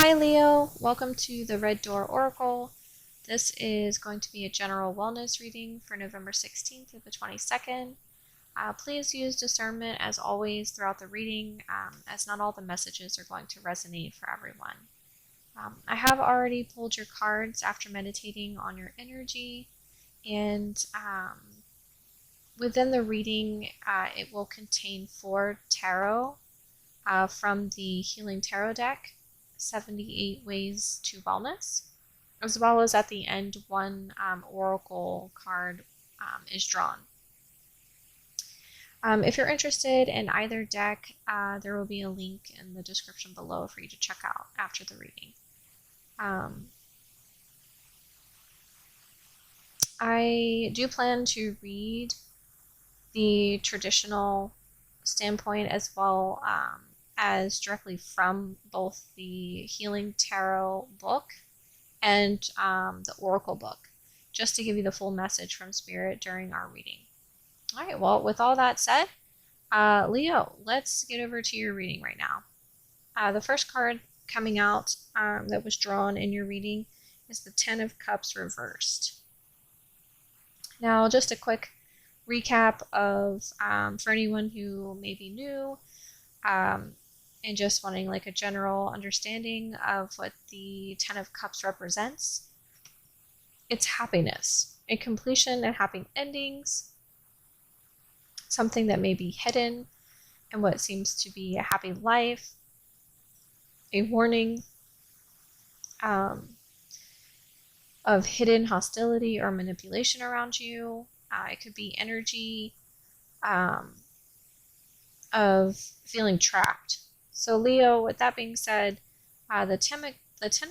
Hi Leo, welcome to the Red Door Oracle. This is going to be a general wellness reading for November 16th through the 22nd. Please use discernment as always throughout the reading, as not all the messages are going to resonate for everyone. I have already pulled your cards after meditating on your energy, and within the reading, it will contain 4 tarot from the Healing Tarot deck, 78 Ways to Wellness, as well as at the end, one oracle card is drawn. If you're interested in either deck, there will be a link in the description below for you to check out after the reading. I do plan to read the traditional standpoint as well as directly from both the Healing Tarot book and the Oracle book, just to give you the full message from Spirit during our reading. All right, well, with all that said, Leo, let's get over to your reading right now. The first card coming out that was drawn in your reading is the Ten of Cups reversed. Now, just a quick recap of, for anyone who may be new, and just wanting like a general understanding of what the Ten of Cups represents. It's happiness, a completion and happy endings, something that may be hidden in what seems to be a happy life, a warning of hidden hostility or manipulation around you. It could be energy of feeling trapped. So Leo, with that being said, the Ten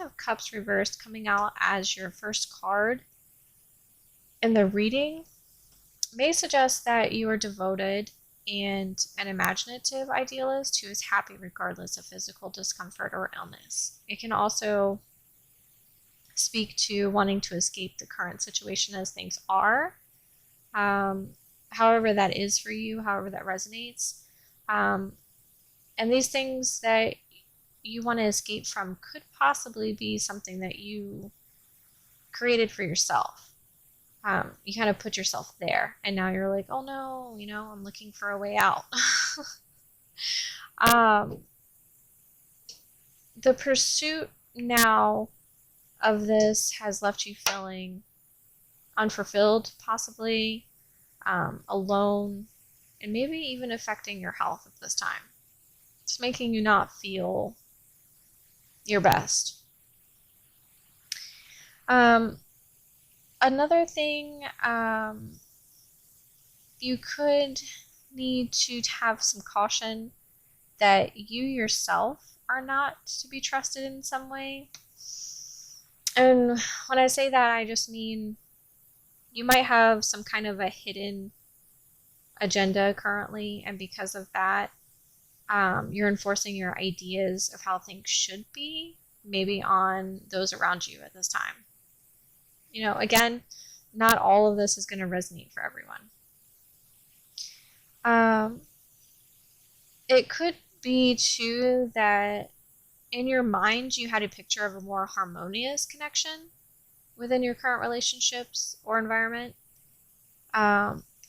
of Cups reversed coming out as your first card in the reading may suggest that you are devoted and an imaginative idealist who is happy regardless of physical discomfort or illness. It can also speak to wanting to escape the current situation as things are. However that is for you, however that resonates. And these things that you want to escape from could possibly be something that you created for yourself. You kind of put yourself there, and now you're like, oh no, I'm looking for a way out. The pursuit now of this has left you feeling unfulfilled, possibly alone, and maybe even affecting your health at this time. It's making you not feel your best. Another thing, you could need to have some caution that you yourself are not to be trusted in some way. And when I say that, I just mean you might have some kind of a hidden agenda currently, and because of that, you're enforcing your ideas of how things should be, maybe on those around you at this time. Again, not all of this is going to resonate for everyone. It could be, too, that in your mind you had a picture of a more harmonious connection within your current relationships or environment.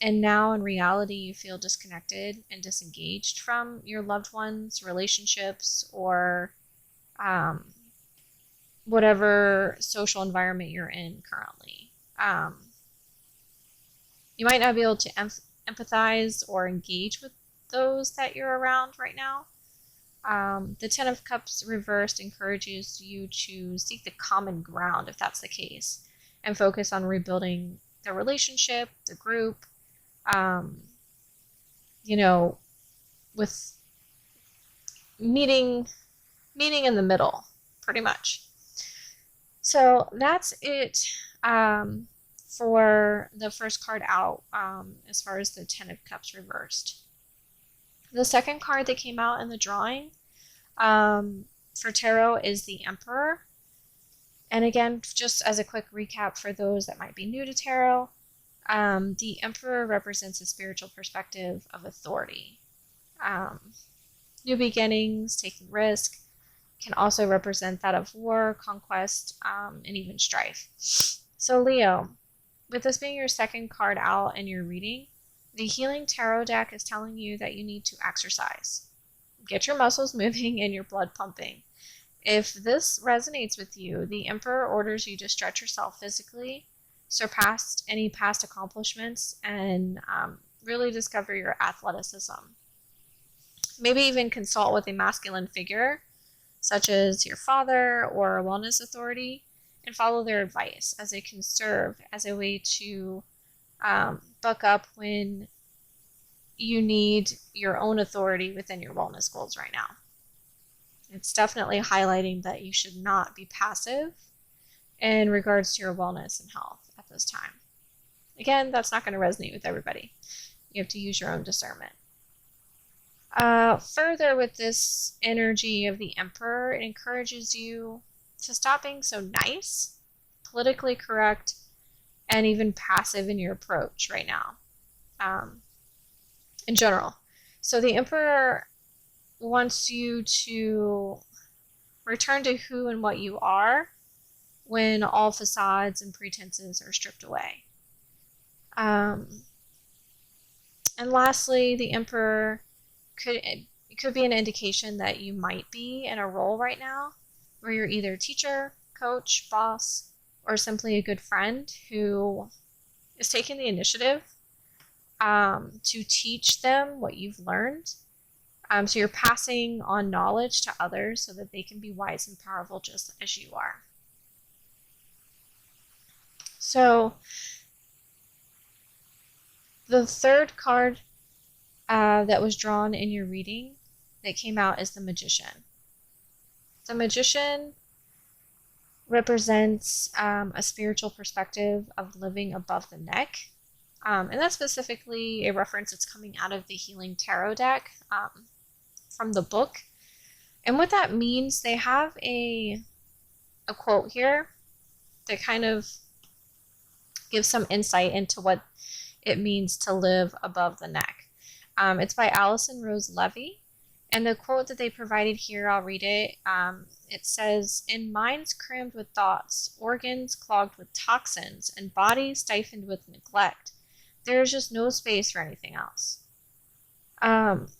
And now in reality, you feel disconnected and disengaged from your loved ones, relationships, or whatever social environment you're in currently. You might not be able to empathize or engage with those that you're around right now. The Ten of Cups reversed encourages you to seek the common ground, if that's the case, and focus on rebuilding the relationship, the group, with meeting in the middle, pretty much. So that's it for the first card out, as far as the Ten of Cups reversed. The second card that came out in the drawing for tarot is the Emperor. And again, just as a quick recap for those that might be new to tarot, the Emperor represents a spiritual perspective of authority. New beginnings, taking risk, can also represent that of war, conquest, and even strife. So Leo, with this being your second card out in your reading, the Healing Tarot deck is telling you that you need to exercise. Get your muscles moving and your blood pumping. If this resonates with you, the Emperor orders you to stretch yourself physically, surpass any past accomplishments, and really discover your athleticism. Maybe even consult with a masculine figure, such as your father or a wellness authority, and follow their advice, as it can serve as a way to buck up when you need your own authority within your wellness goals right now. It's definitely highlighting that you should not be passive in regards to your wellness and health at this time. Again, that's not going to resonate with everybody. You have to use your own discernment. Further, with this energy of the Emperor, it encourages you to stop being so nice, politically correct, and even passive in your approach right now, in general. So the Emperor wants you to return to who and what you are when all facades and pretenses are stripped away. And lastly, the Emperor could be an indication that you might be in a role right now where you're either teacher, coach, boss, or simply a good friend who is taking the initiative to teach them what you've learned. So you're passing on knowledge to others so that they can be wise and powerful just as you are. So the third card that was drawn in your reading that came out is the Magician. The Magician represents a spiritual perspective of living above the neck. And that's specifically a reference that's coming out of the Healing Tarot deck from the book. And what that means, they have a quote here that kind of gives some insight into what it means to live above the neck. It's by Alison Rose Levy. And the quote that they provided here, I'll read it. It says, "In minds crammed with thoughts, organs clogged with toxins, and bodies stifled with neglect, there is just no space for anything else."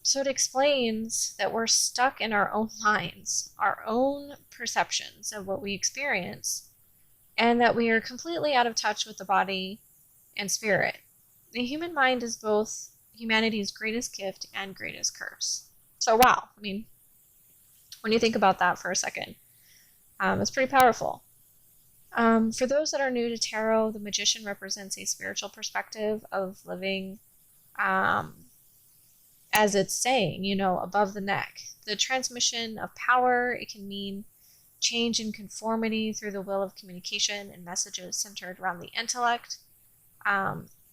So it explains that we're stuck in our own minds, our own perceptions of what we experience, and that we are completely out of touch with the body and spirit. The human mind is both humanity's greatest gift and greatest curse. So wow, I mean, when you think about that for a second, it's pretty powerful. For those that are new to tarot, the Magician represents a spiritual perspective of living, as it's saying, above the neck. The transmission of power, it can mean change in conformity through the will of communication and messages centered around the intellect.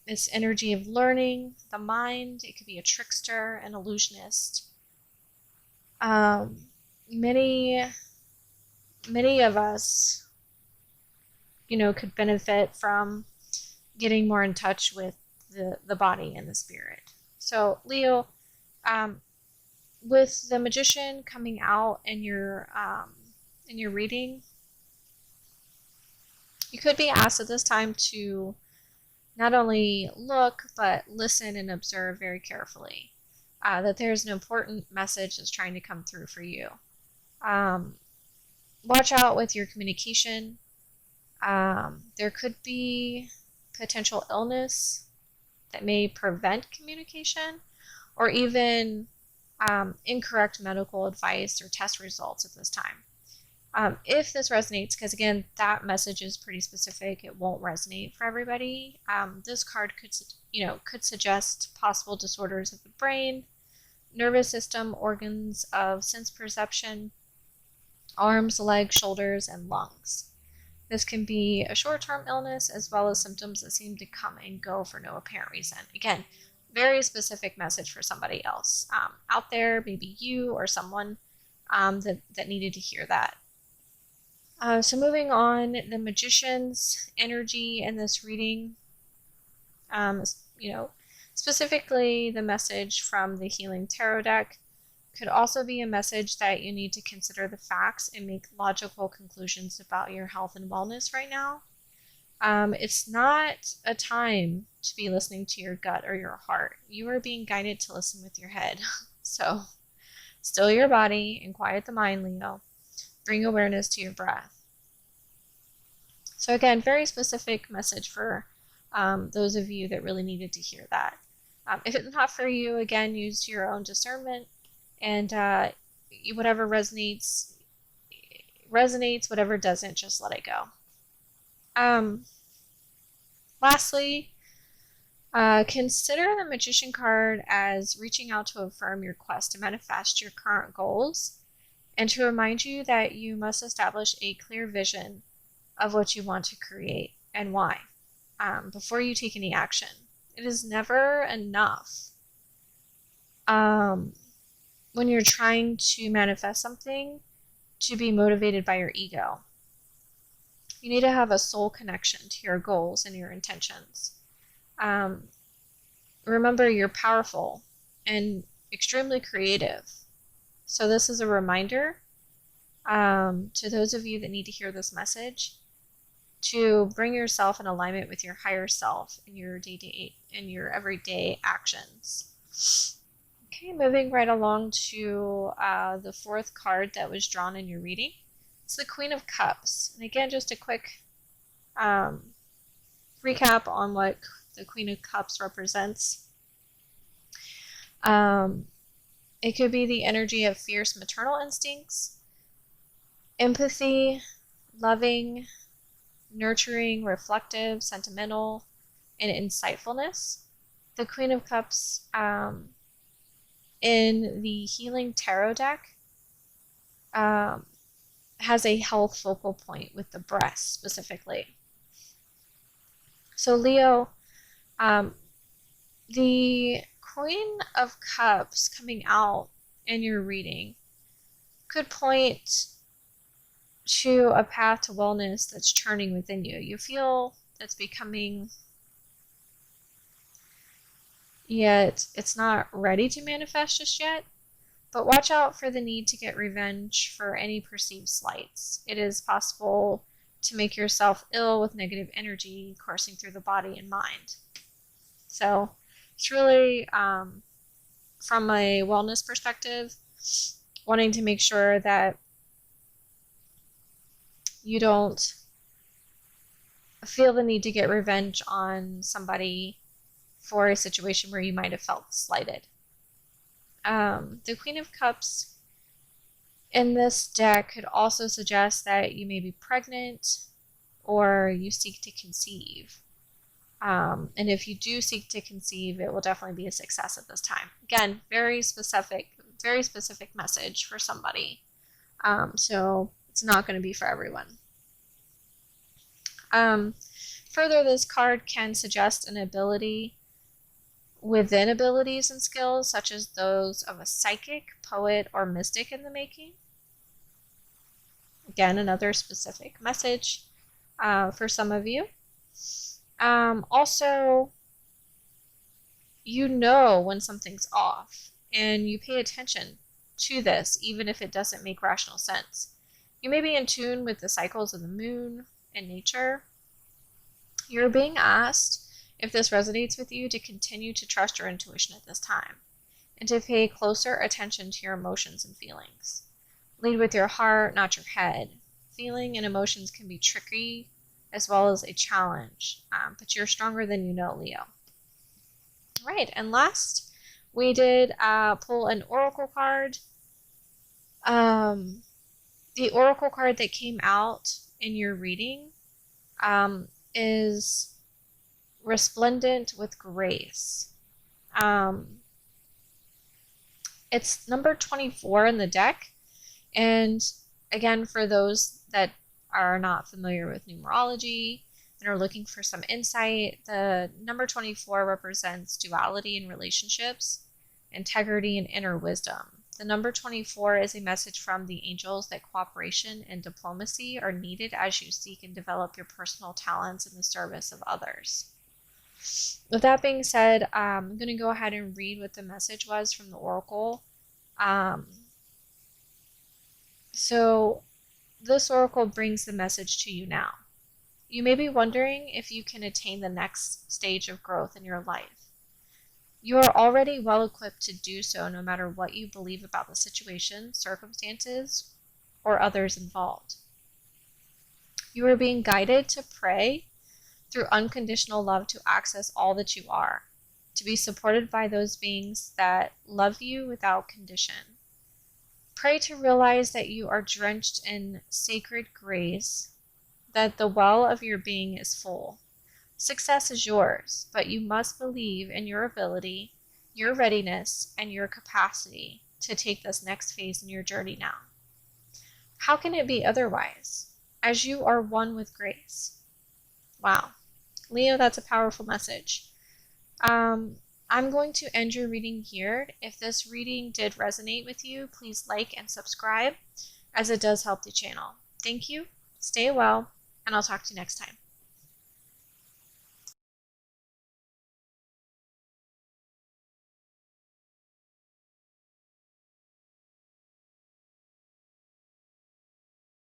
This energy of learning, the mind, it could be a trickster, an illusionist. Many of us, could benefit from getting more in touch with the body and the spirit. So Leo, with the Magician coming out in your reading, you could be asked at this time to not only look, but listen and observe very carefully. That there's an important message that's trying to come through for you. Watch out with your communication. There could be potential illness that may prevent communication, or even incorrect medical advice or test results at this time. If this resonates, because again, that message is pretty specific, it won't resonate for everybody. This card could suggest possible disorders of the brain, nervous system, organs of sense perception, arms, legs, shoulders, and lungs. This can be a short-term illness as well as symptoms that seem to come and go for no apparent reason. Again, very specific message for somebody else out there, maybe you or someone that needed to hear that. So moving on, the Magician's energy in this reading, specifically the message from the Healing Tarot deck Could also be a message that you need to consider the facts and make logical conclusions about your health and wellness right now. It's not a time to be listening to your gut or your heart. You are being guided to listen with your head. So still your body and quiet the mind, Leo. Bring awareness to your breath. So again, very specific message for those of you that really needed to hear that. If it's not for you, again, use your own discernment, and whatever resonates, whatever doesn't, just let it go. Lastly, consider the Magician card as reaching out to affirm your quest to manifest your current goals and to remind you that you must establish a clear vision of what you want to create and why before you take any action. It is never enough when you're trying to manifest something to be motivated by your ego. You need to have a soul connection to your goals and your intentions. Remember, you're powerful and extremely creative. So this is a reminder to those of you that need to hear this message to bring yourself in alignment with your higher self in your day-to-day, in your everyday actions. Okay, moving right along to the fourth card that was drawn in your reading. It's the Queen of Cups. And again, just a quick recap on what the Queen of Cups represents. It could be the energy of fierce maternal instincts, empathy, loving, nurturing, reflective, sentimental, and insightfulness. The Queen of Cups in the Healing Tarot deck has a health focal point with the breast specifically. So Leo, the Queen of Cups coming out in your reading could point to a path to wellness that's churning within you. You feel that's becoming, yet it's not ready to manifest just yet. But watch out for the need to get revenge for any perceived slights. It is possible to make yourself ill with negative energy coursing through the body and mind. So it's really, from a wellness perspective, wanting to make sure that you don't feel the need to get revenge on somebody for a situation where you might have felt slighted. The Queen of Cups in this deck could also suggest that you may be pregnant or you seek to conceive. And if you do seek to conceive, it will definitely be a success at this time. Again, very specific message for somebody. So it's not going to be for everyone. Further, this card can suggest an ability within abilities and skills, such as those of a psychic, poet, or mystic in the making. Again, another specific message for some of you. Also, you know when something's off, and you pay attention to this, even if it doesn't make rational sense. You may be in tune with the cycles of the moon and nature. You're being asked, if this resonates with you, to continue to trust your intuition at this time and to pay closer attention to your emotions and feelings. Lead with your heart, not your head. Feeling and emotions can be tricky as well as a challenge, but you're stronger than you know, Leo. All right, and last, we did pull an oracle card. The oracle card that came out in your reading is resplendent with grace. It's number 24 in the deck, and again, for those that are not familiar with numerology and are looking for some insight, the number 24 represents duality in relationships, integrity, and inner wisdom. The number 24 is a message from the angels that cooperation and diplomacy are needed as you seek and develop your personal talents in the service of others. With that being said, I'm going to go ahead and read what the message was from the oracle So this oracle brings the message to you now. You may be wondering if you can attain the next stage of growth in your life. You are already well equipped to do so, no matter what you believe about the situation, circumstances, or others involved. You are being guided to pray through unconditional love to access all that you are, to be supported by those beings that love you without condition. Pray to realize that you are drenched in sacred grace, that the well of your being is full. Success is yours, but you must believe in your ability, your readiness, and your capacity to take this next phase in your journey now. How can it be otherwise, as you are one with grace? Wow. Leo, that's a powerful message. I'm going to end your reading here. If this reading did resonate with you, please like and subscribe, as it does help the channel. Thank you, stay well, and I'll talk to you next time.